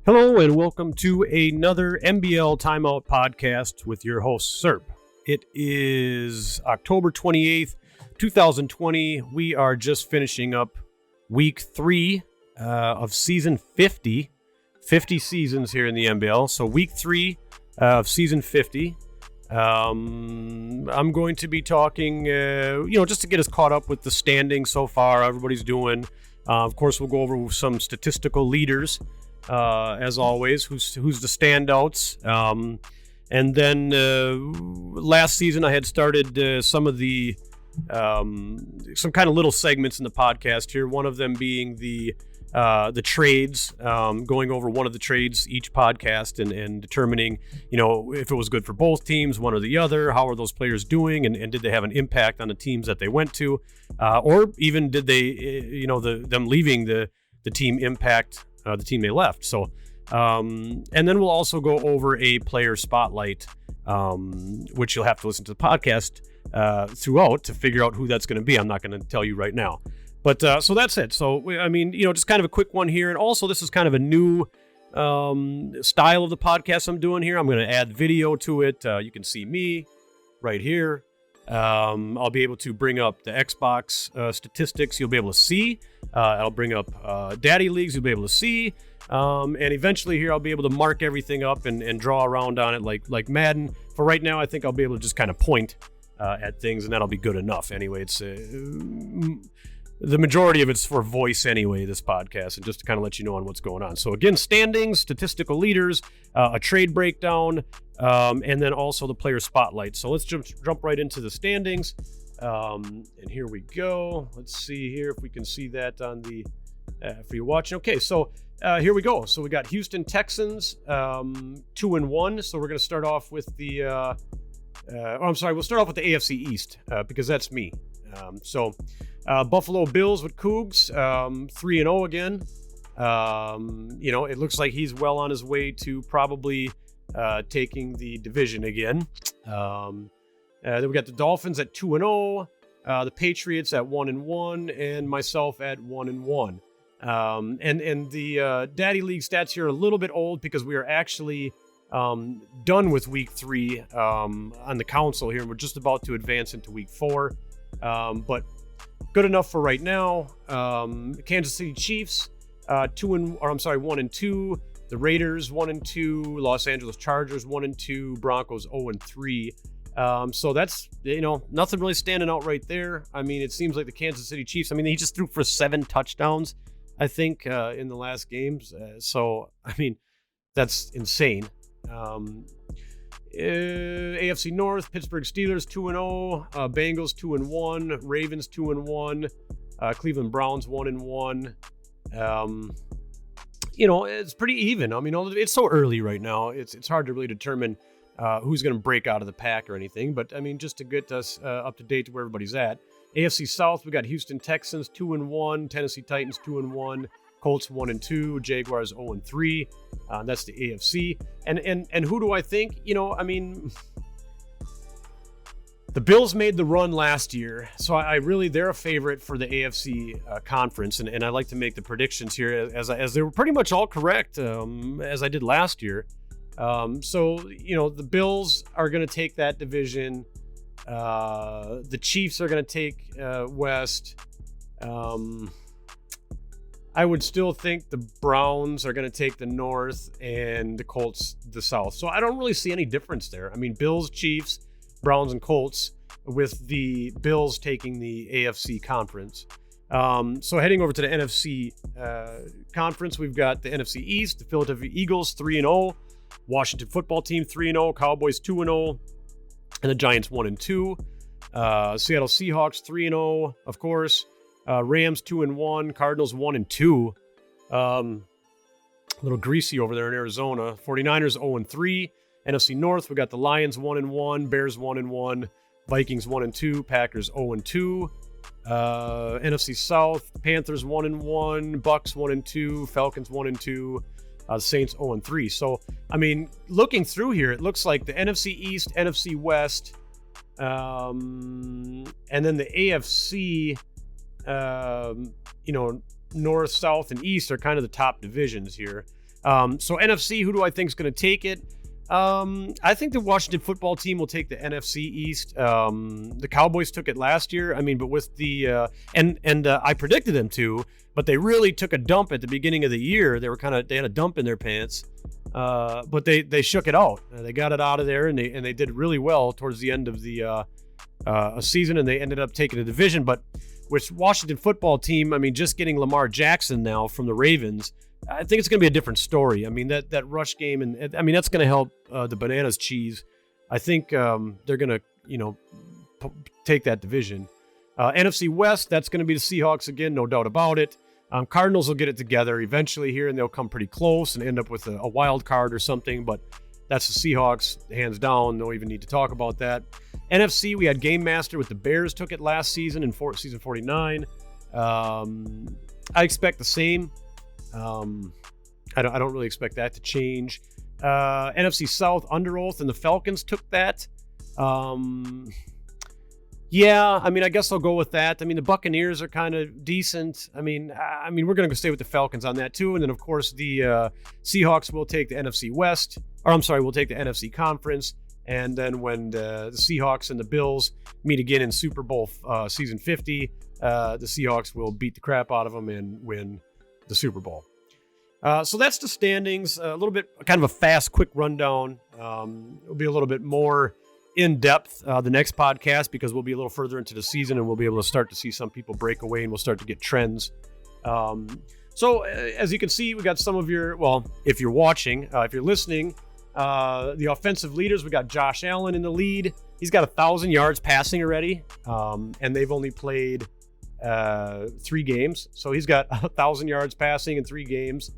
Hello and welcome to another MBL Timeout podcast with your host, Serp. It is October 28th, 2020. We are just finishing up week 3 of season 50. 50 seasons here in the MBL. So week 3 of season 50. I'm going to be talking, just to get us caught up with the standings so far, everybody's doing. Of course, we'll go over some statistical leaders. As always, who's the standouts. And then last season I had started some of the some kind of little segments in the podcast here. One of them being the trades, going over one of the trades each podcast and determining, if it was good for both teams, one or the other. How are those players doing, and did they have an impact on the teams that they went to, or even did they, them leaving the team impact the team they left. So, and then we'll also go over a player spotlight, which you'll have to listen to the podcast throughout to figure out who that's going to be. I'm not going to tell you right now. But so that's it. So, just kind of a quick one here. And also, this is kind of a new style of the podcast I'm doing here. I'm going to add video to it. You can see me right here. I'll be able to bring up the Xbox statistics you'll be able to see. I'll bring up daddy leagues you'll be able to see. And eventually here I'll be able to mark everything up and draw around on it like Madden. For right now, I think I'll be able to just kind of point at things, and that'll be good enough. Anyway, it's the majority of it's for voice anyway, this podcast, and just to kind of let you know on what's going on. So again, standings, statistical leaders, a trade breakdown, and then also the player spotlight. So let's jump right into the standings. And here we go. Let's see here if we can see that on the for you watching. Okay, so here we go. So we got Houston Texans 2-1. So we're going to start off with the we'll start off with the AFC East because that's me. Buffalo Bills with Cougs 3-0 again. It looks like he's well on his way to probably taking the division again. Then we got the Dolphins at 2-0, the Patriots at 1-1, and myself at 1-1. And the Daddy League stats here are a little bit old because we are actually done with week 3 on the console here, and we're just about to advance into week 4. But good enough for right now. Kansas City Chiefs 1-2. The Raiders 1-2. Los Angeles Chargers 1-2. Broncos 0-3. So that's, nothing really standing out right there. I mean, it seems like the Kansas City Chiefs, he just threw for 7 touchdowns, I think, in the last games. That's insane. AFC North, Pittsburgh Steelers 2-0, Bengals 2-1, Ravens 2-1, Cleveland Browns 1-1. It's pretty even. It's so early right now. It's hard to really determine who's going to break out of the pack or anything. But just to get us up to date to where everybody's at. AFC South, we got Houston Texans 2-1, Tennessee Titans 2-1, Colts 1-2, Jaguars 0-3. That's the AFC. And who do I think? The Bills made the run last year, so they're a favorite for the AFC conference, and I like to make the predictions here as they were pretty much all correct as I did last year. The Bills are going to take that division. The Chiefs are going to take West. I would still think the Browns are going to take the North and the Colts the South. So I don't really see any difference there. Bills, Chiefs, Browns, and Colts, with the Bills taking the AFC conference. So heading over to the NFC conference, we've got the NFC East, the Philadelphia Eagles 3-0, Washington Football Team 3-0, Cowboys 2-0, and the Giants 1-2. Seattle Seahawks 3-0, of course. Rams 2-1, Cardinals 1-2. A little greasy over there in Arizona. 49ers 0-3. NFC North, we got the Lions 1-1, Bears 1-1, Vikings 1-2, Packers 0-2. NFC South, Panthers 1-1, Bucks 1-2, Falcons 1-2, Saints 0-3. So, looking through here, it looks like the NFC East, NFC West, and then the AFC. North, South, and East are kind of the top divisions here. So NFC, who do I think is going to take it? I think the Washington football team will take the NFC East. The Cowboys took it last year. I mean, but with the I predicted them to, but they really took a dump at the beginning of the year. They had a dump in their pants, but they shook it out. They got it out of there, and they did really well towards the end of the season, and they ended up taking the division. But with Washington football team, I mean, just getting Lamar Jackson now from the Ravens, I think it's going to be a different story. I mean, that rush game, and I mean, that's going to help the Bananas cheese. I think they're going to, take that division. NFC West, that's going to be the Seahawks again, no doubt about it. Cardinals will get it together eventually here, and they'll come pretty close and end up with a wild card or something, but that's the Seahawks, hands down. No even need to talk about that. NFC, we had Game Master with the Bears, took it last season in season 49. I expect the same. I don't really expect that to change. NFC South, Under Oath and the Falcons took that. Yeah, I mean, I guess I'll go with that. I mean, the Buccaneers are kind of decent. I mean, we're going to stay with the Falcons on that too. And then, of course, the Seahawks will take the NFC West. Or, I'm sorry, we'll take the NFC Conference. And then when the Seahawks and the Bills meet again in Super Bowl season 50, the Seahawks will beat the crap out of them and win the Super Bowl. So that's the standings. A little bit, kind of a fast, quick rundown. It'll be a little bit more in depth the next podcast because we'll be a little further into the season and we'll be able to start to see some people break away and we'll start to get trends. So as you can see, we got some of if you're watching, if you're listening, the offensive leaders, we got Josh Allen in the lead. He's got 1,000 yards passing already, and they've only played 3 games. So he's got 1,000 yards passing in 3 games,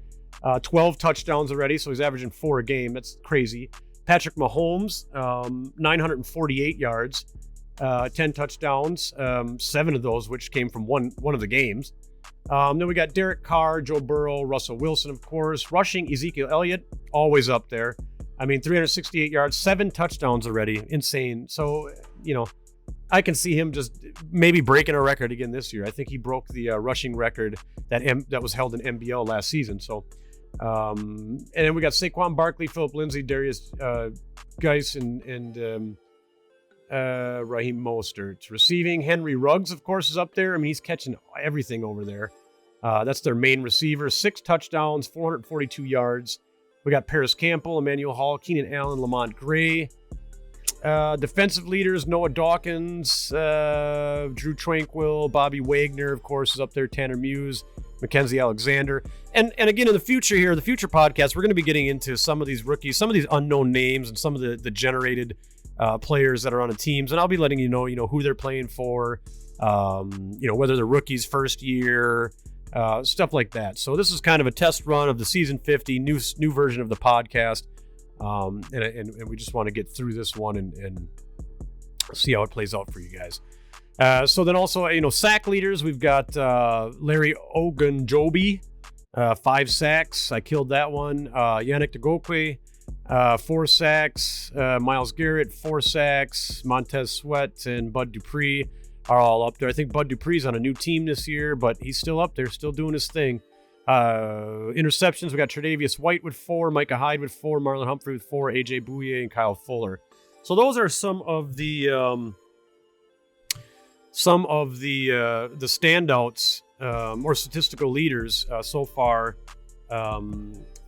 12 touchdowns already. So he's averaging 4 a game. That's crazy. Patrick Mahomes, 948 yards, 10 touchdowns, 7 of those, which came from one of the games. Then we got Derek Carr, Joe Burrow, Russell Wilson, of course. Rushing, Ezekiel Elliott, always up there. I mean, 368 yards, 7 touchdowns already. Insane. So, I can see him just maybe breaking a record again this year. I think he broke the rushing record that was held in MBL last season. So, and then we got Saquon Barkley, Phillip Lindsay, Darius Geis, and Raheem Mostert. Receiving, Henry Ruggs, of course, is up there. I mean, he's catching everything over there. That's their main receiver. 6 touchdowns, 442 yards. We got Paris Campbell, Emmanuel Hall, Keenan Allen, Lamont Gray. Defensive leaders, Noah Dawkins, Drew Tranquil, Bobby Wagner, of course, is up there. Tanner Muse, Mackenzie Alexander. And again, in the future here, the future podcast, we're going to be getting into some of these rookies, some of these unknown names, and some of the generated players that are on the teams. And I'll be letting you know who they're playing for, whether they're rookies first year, stuff like that. So this is kind of a test run of the season 50, new version of the podcast. And we just want to get through this one and see how it plays out for you guys. So then also, sack leaders, we've got Larry Ogunjobi, 5 sacks. I killed that one. Yannick Ngokwe, 4 sacks. Myles Garrett, 4 sacks. Montez Sweat and Bud Dupree are all up there. I think Bud Dupree's on a new team this year, but he's still up there, still doing his thing. Interceptions, we got Tre'Davious White with 4, Micah Hyde with 4, Marlon Humphrey with 4, AJ Bouye and Kyle Fuller. So those are some of the standouts or statistical leaders so far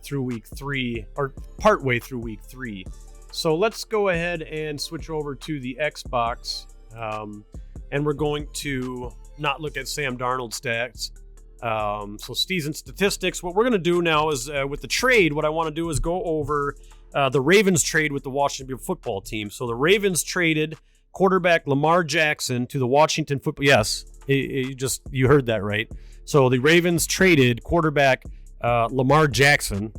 through week 3, or partway through week 3. So let's go ahead and switch over to the Xbox, and we're going to not look at Sam Darnold stats. So season statistics. What we're going to do now is with the trade, what I want to do is go over the Ravens trade with the Washington football team. So the Ravens traded quarterback Lamar Jackson to the Washington football. Yes, you heard that right. So the Ravens traded quarterback Lamar Jackson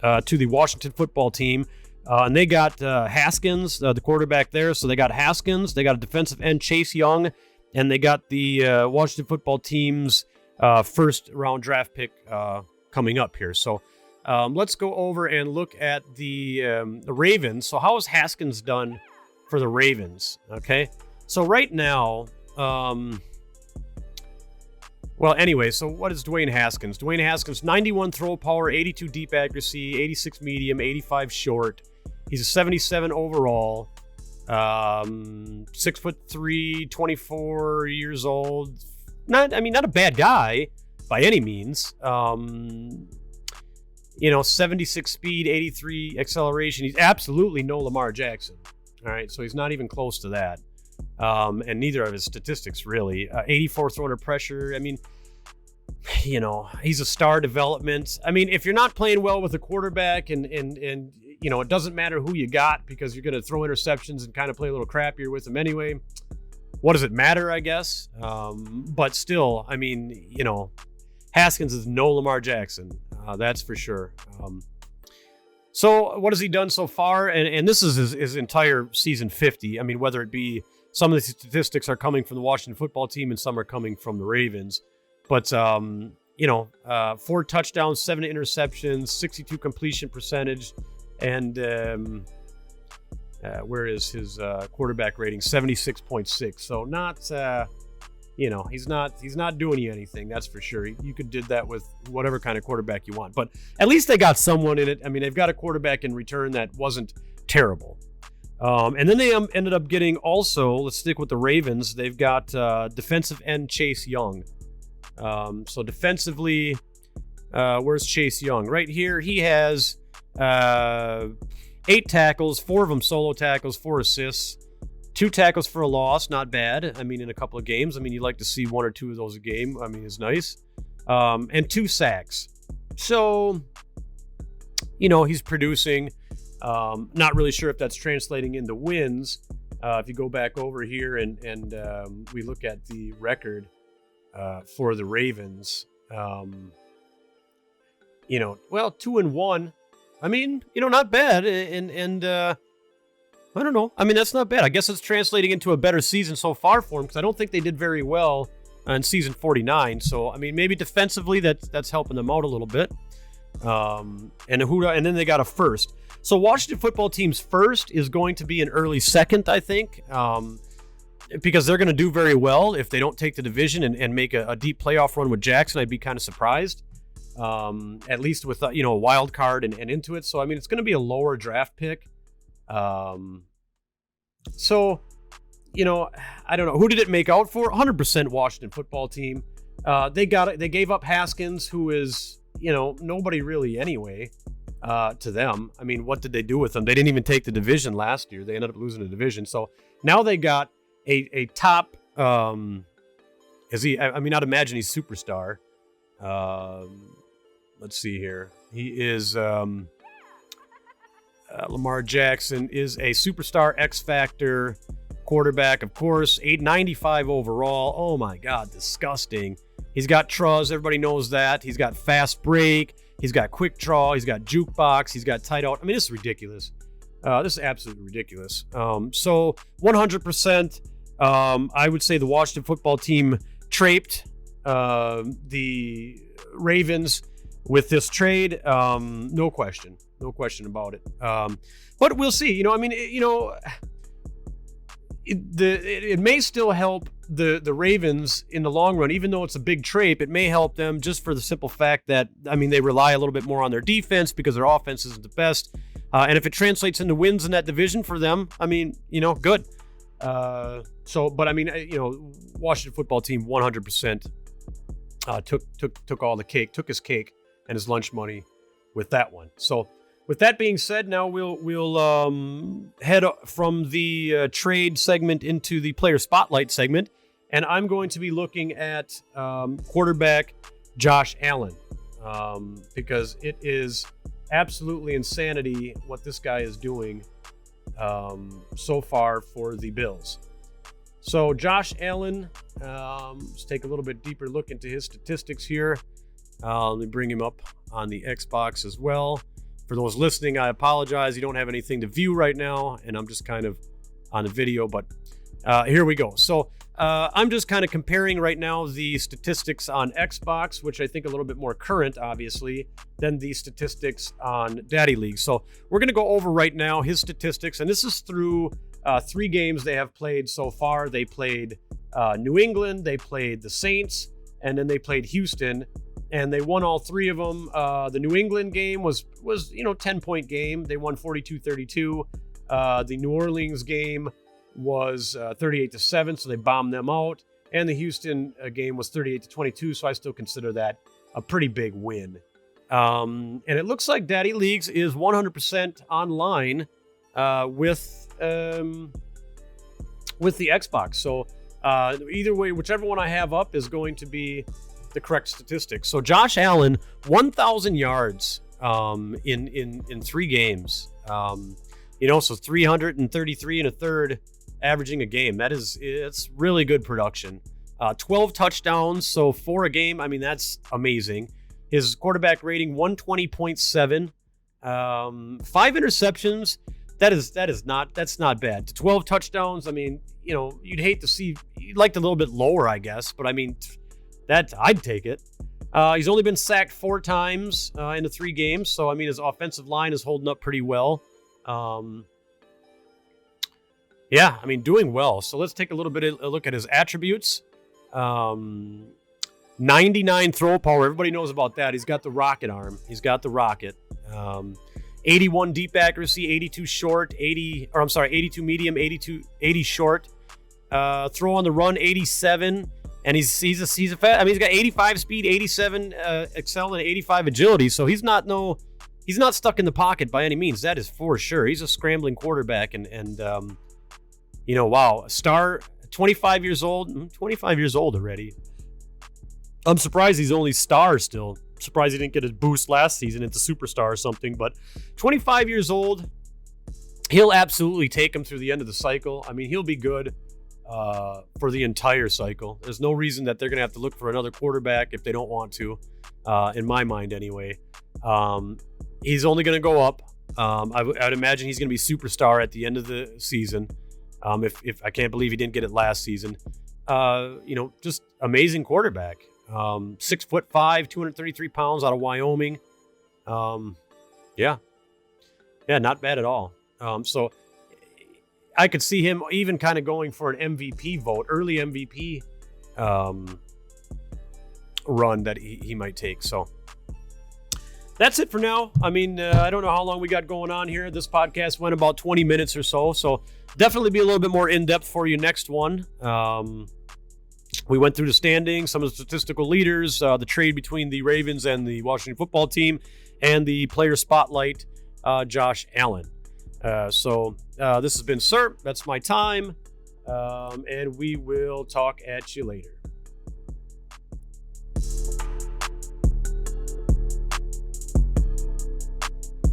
to the Washington football team. And they got Haskins, the quarterback there. So they got Haskins, they got a defensive end, Chase Young, and they got the Washington football team's first round draft pick coming up here. So let's go over and look at the Ravens. So how has Haskins done for the Ravens? Okay, so right now Well, anyway, so what is Dwayne Haskins? Dwayne Haskins, 91 throw power, 82 deep accuracy, 86 medium, 85 short. He's a 77 overall, 6'3", 24 years old. Not a bad guy by any means. 76 speed, 83 acceleration. He's absolutely no Lamar Jackson. All right, so he's not even close to that. And neither of his statistics really. 84 throw under pressure. I mean, he's a star development. I mean, if you're not playing well with a quarterback and it doesn't matter who you got because you're going to throw interceptions and kind of play a little crappier with them anyway. What does it matter, I guess? But still, I mean, Haskins is no Lamar Jackson. That's for sure. So what has he done so far? And this is his entire season 50. I mean, whether it be some of the statistics are coming from the Washington football team and some are coming from the Ravens. But, 4 touchdowns, 7 interceptions, 62 completion percentage. And where is his quarterback rating? 76.6. So not, he's not doing you anything. That's for sure. You could did that with whatever kind of quarterback you want. But at least they got someone in it. I mean, they've got a quarterback in return that wasn't terrible. And then they ended up getting also, let's stick with the Ravens. They've got defensive end Chase Young. So defensively, where's Chase Young? Right here, he has 8 tackles, 4 of them solo tackles, 4 assists, 2 tackles for a loss, not bad. I mean, in a couple of games, I mean, you'd like to see 1 or 2 of those a game. I mean, it's nice. And 2 sacks. So, he's producing. Not really sure if that's translating into wins. If you go back over here and we look at the record for the Ravens, 2-1. I mean, not bad. And I don't know. I mean, that's not bad. I guess it's translating into a better season so far for them because I don't think they did very well in season 49. So, I mean, maybe defensively that's helping them out a little bit. And then they got a first. So Washington football team's first is going to be an early second, I think, because they're going to do very well if they don't take the division and make a deep playoff run with Jackson. I'd be kind of surprised, at least with a wild card and into it. So I mean, it's going to be a lower draft pick. So I don't know, who did it make out for? 100% Washington football team. They gave up Haskins, who is nobody really anyway. To them. I mean, what did they do with them? They didn't even take the division last year. They ended up losing the division. So now they got a top, I'd imagine he's superstar. Let's see here. He is, Lamar Jackson is a superstar X Factor quarterback, of course, 895 overall. Oh my God, disgusting. He's got Truz. Everybody knows that. He's got fast break. He's got quick draw. He's got jukebox. He's got tight out. I mean, this is ridiculous. This is absolutely ridiculous. So 100%, I would say the Washington football team traped the Ravens with this trade. No question about it. But we'll see. It may still help the Ravens in the long run, even though it's a big trade. It may help them just for the simple fact that, they rely a little bit more on their defense because their offense isn't the best. And if it translates into wins in that division for them, good. Washington football team 100% took all the cake, took his cake and his lunch money with that one. So with that being said, now we'll head from the trade segment into the player spotlight segment, and I'm going to be looking at quarterback Josh Allen because it is absolutely insanity what this guy is doing so far for the Bills. So Josh Allen, let's take a little bit deeper look into his statistics here. Let me bring him up on the Xbox as well. For those listening, I apologize. You don't have anything to view right now, and I'm just kind of on the video, but here we go. So I'm just kind of comparing right now the statistics on Xbox, which I think a little bit more current, obviously, than the statistics on Daddy League. So we're going to go over right now his statistics, and this is through 3 games they have played so far. They played New England, they played the Saints, and then they played Houston, and they won all 3 of them. The New England game was 10-point game. They won 42-32. The New Orleans game was 38-7, so they bombed them out. And the Houston game was 38-22, so I still consider that a pretty big win. And it looks like Daddy Leagues is 100% online with the Xbox. So either way, whichever one I have up is going to be the correct statistics. So Josh Allen, 1,000 yards in 3 games. So 333 and a third averaging a game. It's really good production. 12 touchdowns, so 4 a game. I mean, that's amazing. His quarterback rating 120.7. 5 interceptions. That's not bad. To 12 touchdowns, I mean, you'd like a little bit lower, I guess, but I mean, that I'd take it. He's only been sacked 4 times in the 3 games, so I mean, his offensive line is holding up pretty well. Doing well. So let's take a little bit of a look at his attributes. 99 throw power. Everybody knows about that. He's got the rocket arm. He's got the rocket. 81 deep accuracy, 82 short, 82 medium, 80 short. Throw on the run, 87. And he's got 85 speed, 87 excel, and 85 agility. So he's not stuck in the pocket by any means. That is for sure. He's a scrambling quarterback, and wow, star, 25 years old. 25 years old already. I'm surprised he's only star still. Surprised he didn't get a boost last season into superstar or something. But 25 years old, he'll absolutely take him through the end of the cycle. I mean, he'll be good for the entire cycle. There's no reason that they're going to have to look for another quarterback if they don't want to, in my mind anyway. He's only going to go up. I'd imagine he's going to be superstar at the end of the season. If I can't believe he didn't get it last season. Just amazing quarterback. 6'5", 233 pounds out of Wyoming. Not bad at all. So I could see him even kind of going for an MVP vote, early MVP run that he might take. So that's it for now. I mean, I don't know how long we got going on here. This podcast went about 20 minutes or so. So definitely be a little bit more in-depth for you next one. We went through the standings, some of the statistical leaders, the trade between the Ravens and the Washington football team, and the player spotlight, Josh Allen. This has been Serp. That's my time. And we will talk at you later.